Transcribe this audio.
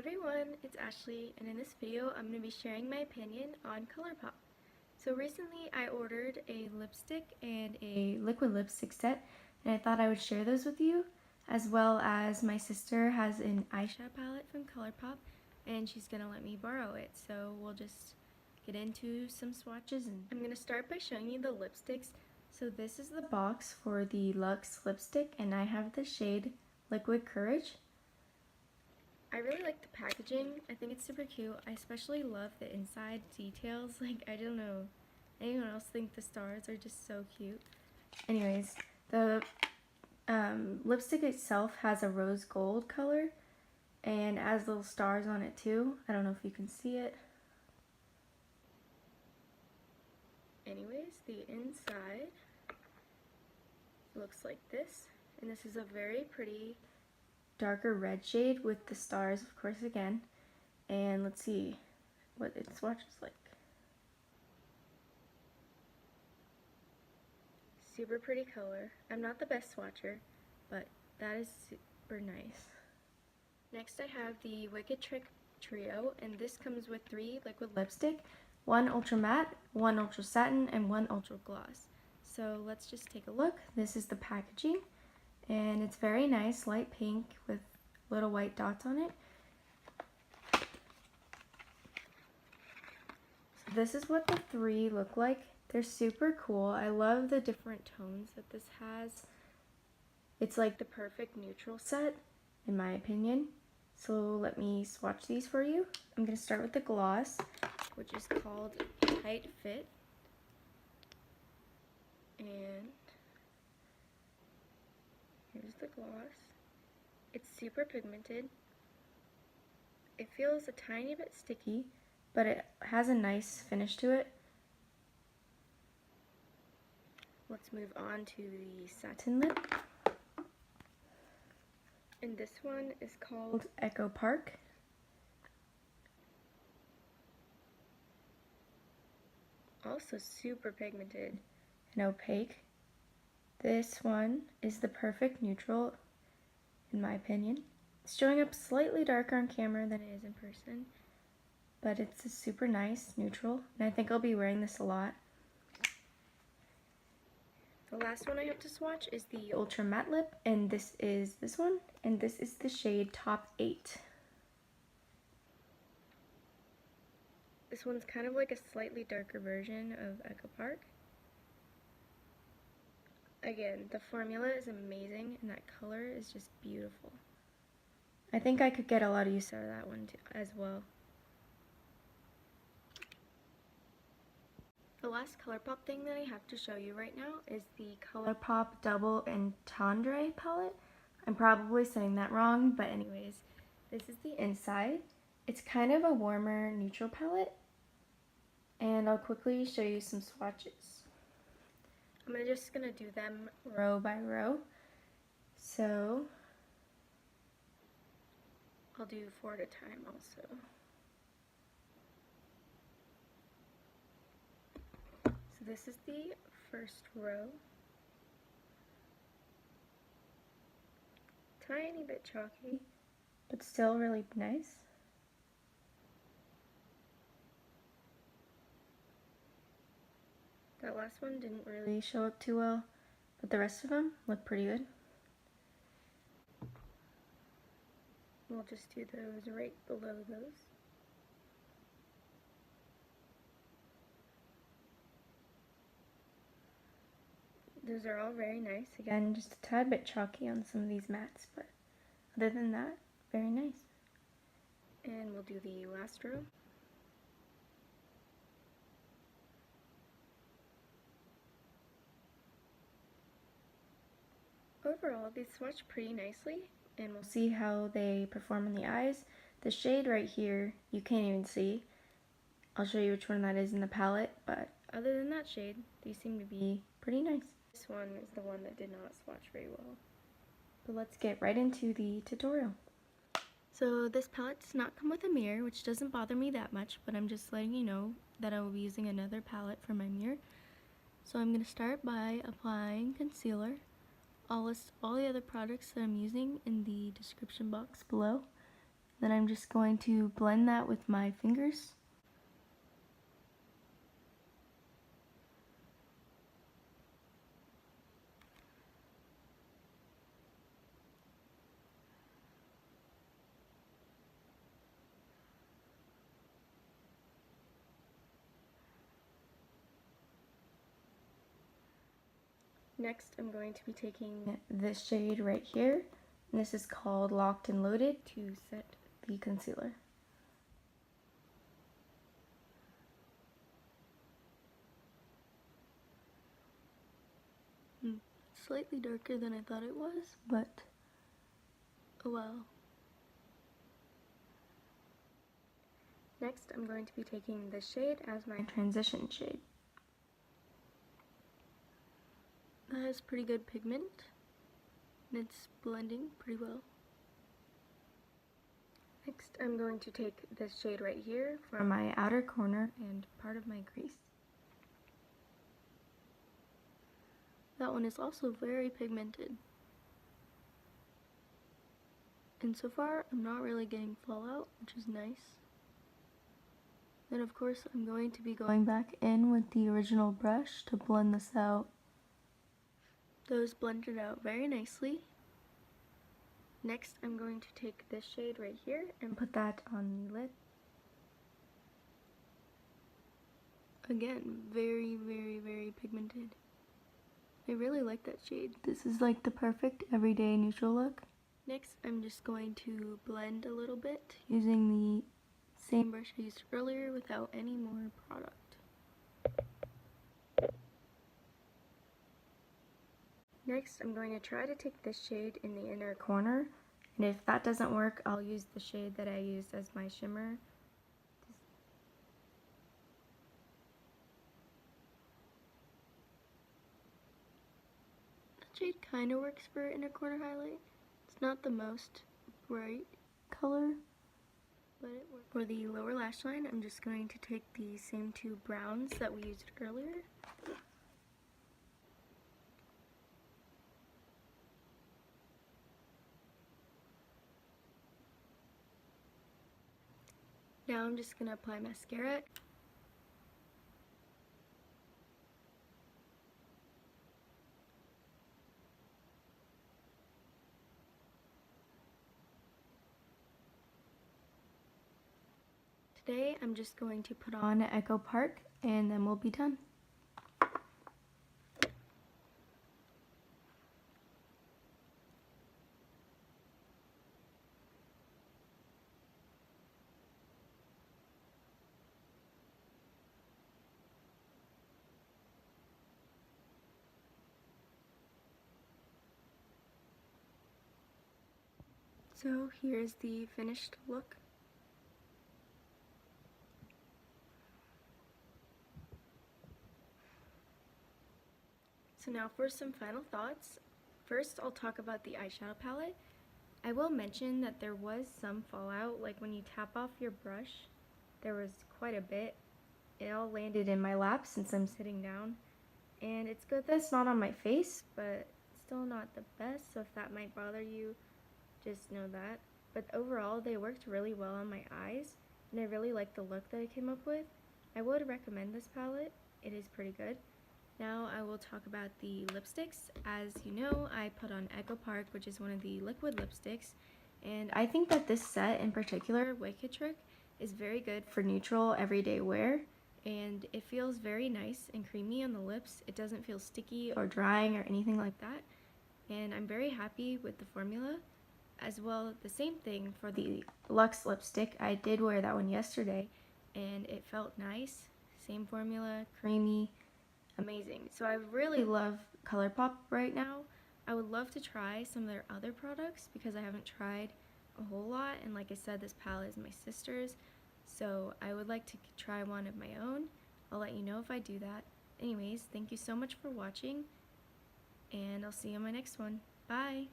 everyone, it's Ashley, and in this video I'm going to be sharing my opinion on Colourpop. So recently I ordered a lipstick and a liquid lipstick set, and I thought I would share those with you, as well as my sister has an eyeshadow palette from Colourpop, and she's going to let me borrow it. So we'll just get into some swatches, and I'm going to start by showing you the lipsticks. So this is the box for the Luxe lipstick, and I have the shade Liquid Courage. I really like the packaging. I think it's super cute. I especially love the inside details. Like, I don't know, anyone else think the stars are just so cute? Anyways, the lipstick itself has a rose gold color and has little stars on it too. I don't know if you can see it. Anyways, the inside looks like this, and this is a very pretty darker red shade with the stars, of course, again. And let's see what it swatches like. Super pretty color. I'm not the best swatcher, but that is super nice. Next I have the Wicked Trick Trio, and this comes with 3 liquid lipstick, 1 ultra matte, 1 ultra satin, and 1 ultra gloss. So let's just take a look. This is the packaging, and it's very nice, light pink with little white dots on it. So this is what the 3 look like. They're super cool. I love the different tones that this has. It's like the perfect neutral set, in my opinion. So let me swatch these for you. I'm going to start with the gloss, which is called Tight Fit. And here's the gloss. It's super pigmented. It feels a tiny bit sticky, but it has a nice finish to it. Let's move on to the satin lip. And this one is called Echo Park. Also super pigmented and opaque. This one is the perfect neutral, in my opinion. It's showing up slightly darker on camera than it is in person, but it's a super nice neutral, and I think I'll be wearing this a lot. The last one I have to swatch is the Ultra Matte Lip, and this is this one, and this is the shade Top 8. This one's kind of like a slightly darker version of Echo Park. Again, the formula is amazing, and that color is just beautiful. I think I could get a lot of use out of that one too, as well. The last Colourpop thing that I have to show you right now is the Colourpop Double Entendre palette. I'm probably saying that wrong, but anyways, this is the inside. It's kind of a warmer neutral palette, and I'll quickly show you some swatches. I'm just going to do them row by row. So I'll do 4 at a time also. So this is the first row. Tiny bit chalky, but still really nice. That last one didn't really show up too well, but the rest of them look pretty good. We'll just do those right below those. Those are all very nice. Again, just a tad bit chalky on some of these mattes, but other than that, very nice. And we'll do the last row. Overall, these swatch pretty nicely, and we'll see how they perform in the eyes. The shade right here, you can't even see. I'll show you which one that is in the palette, but other than that shade, these seem to be pretty nice. This one is the one that did not swatch very well. But let's get right into the tutorial. So this palette does not come with a mirror, which doesn't bother me that much, but I'm just letting you know that I will be using another palette for my mirror. So I'm going to start by applying concealer. I'll list all the other products that I'm using in the description box below. Then I'm just going to blend that with my fingers. Next, I'm going to be taking this shade right here, and this is called Locked and Loaded, to set the concealer. Slightly darker than I thought it was, but oh well. Next, I'm going to be taking this shade as my transition shade. That has pretty good pigment, and it's blending pretty well. Next, I'm going to take this shade right here for my outer corner and part of my crease. That one is also very pigmented. And so far, I'm not really getting fallout, which is nice. Then of course, I'm going to be going back in with the original brush to blend this out. Those blended out very nicely. Next, I'm going to take this shade right here and put that on the lid. Again, very, very, very pigmented. I really like that shade. This is like the perfect everyday neutral look. Next, I'm just going to blend a little bit using the same brush I used earlier without any more product. Next, I'm going to try to take this shade in the inner corner, and if that doesn't work, I'll use the shade that I used as my shimmer. That shade kind of works for inner corner highlight. It's not the most bright color, but it works. For the lower lash line, I'm just going to take the same two browns that we used earlier. Now I'm just going to apply mascara. Today I'm just going to put on Echo Park and then we'll be done. So here's the finished look. So now for some final thoughts. First, I'll talk about the eyeshadow palette. I will mention that there was some fallout, like when you tap off your brush, there was quite a bit. It all landed in my lap since I'm sitting down. And it's good that it's not on my face, but still not the best, so if that might bother you, just know that. But overall, they worked really well on my eyes, and I really like the look that I came up with. I would recommend this palette. It is pretty good. Now I will talk about the lipsticks. As you know, I put on Echo Park, which is one of the liquid lipsticks, and I think that this set in particular, Wicked Trick, is very good for neutral everyday wear, and it feels very nice and creamy on the lips. It doesn't feel sticky or drying or anything like that, and I'm very happy with the formula. As well, the same thing for the Luxe lipstick. I did wear that one yesterday, and it felt nice. Same formula, creamy, amazing. So I really love Colourpop right now. I would love to try some of their other products because I haven't tried a whole lot, and like I said, this palette is my sister's, so I would like to try one of my own. I'll let you know if I do that. Anyways, thank you so much for watching, and I'll see you on my next one. Bye!